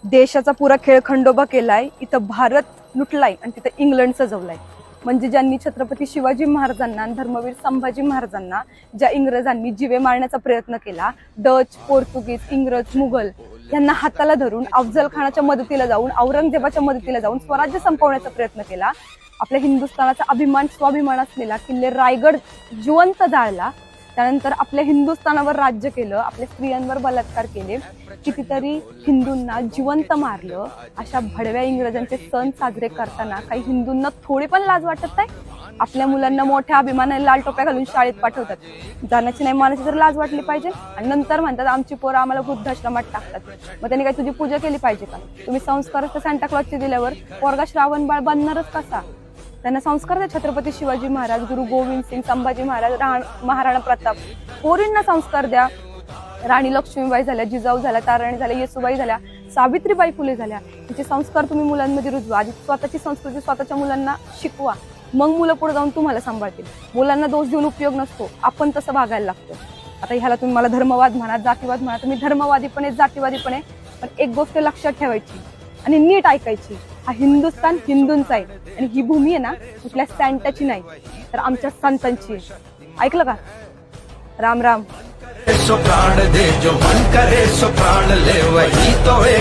देशाचा पुरा खेळखंडोबा केलाय, इथं भारत लुटलाय आणि तिथं इंग्लंड सजवलाय। म्हणजे ज्यांनी छत्रपती शिवाजी महाराजांना आणि धर्मवीर संभाजी महाराजांना ज्या इंग्रजांनी जीवे मारण्याचा प्रयत्न केला, डच, पोर्तुगीज, इंग्रज, मुघल यांना हाताला धरून अफजल खानाच्या मदतीला जाऊन, औरंगजेबाच्या मदतीला जाऊन स्वराज्य संपवण्याचा प्रयत्न केला। आपल्या हिंदुस्थानाचा अभिमान, स्वाभिमान असलेला किल्ले रायगड जिवंत जाळला। त्यानंतर आपल्या हिंदुस्थानावर राज्य केलं, आपल्या स्त्रियांवर बलात्कार केले, कितीतरी हिंदूंना जिवंत मारलं। अशा भडव्या इंग्रजांचे सण साजरे करताना काही हिंदूंना थोडी पण लाज वाटत नाही? आपल्या मुलांना मोठ्या अभिमानाने लाल टोप्या घालून शाळेत पाठवतात, जाण्याची नाही मानाची तर लाज वाटली पाहिजे। आणि नंतर म्हणतात आमची पोरं आम्हाला वृद्धाश्रमात टाकतात। मग त्यांनी काय तुझी पूजा केली पाहिजे का? तुम्ही संस्कारच सांता क्लॉजचे दिल्यावर पोरगा श्रावण बाळ बनणारच कसा? त्यांना संस्कार द्या। छत्रपती शिवाजी महाराज, गुरु गोविंद सिंग, संभाजी महाराज, महाराणा प्रताप, पोरींना संस्कार द्या। राणी लक्ष्मीबाई झाल्या, जिजाऊ झाल्या, ताराणी झाल्या, येसुबाई झाल्या, सावित्रीबाई फुले झाल्या, यांचे संस्कार तुम्ही मुलांमध्ये रुजवा। आधी स्वतःची संस्कृती स्वतःच्या मुलांना शिकवा, मग मुलं पुढे जाऊन तुम्हाला सांभाळतील। मुलांना दोष देऊन उपयोग नसतो, आपण तसं वागायला लागतो। आता ह्याला तुम्ही मला धर्मवाद म्हणा, जातीवाद म्हणा, तुम्ही धर्मवादी पण आहे, जातीवादी पण आहे, पण एक गोष्ट लक्षात ठेवायची आणि नीट ऐकायची, हा हिंदुस्थान हिंदूंचा आहे आणि ही भूमी आहे ना कुठल्या सॅन्टाची नाही, तर आमच्या संतांची आहे। ऐकलं का? राम राम। सो प्राण दे, जो मन करे सो प्राण ले, वही तो है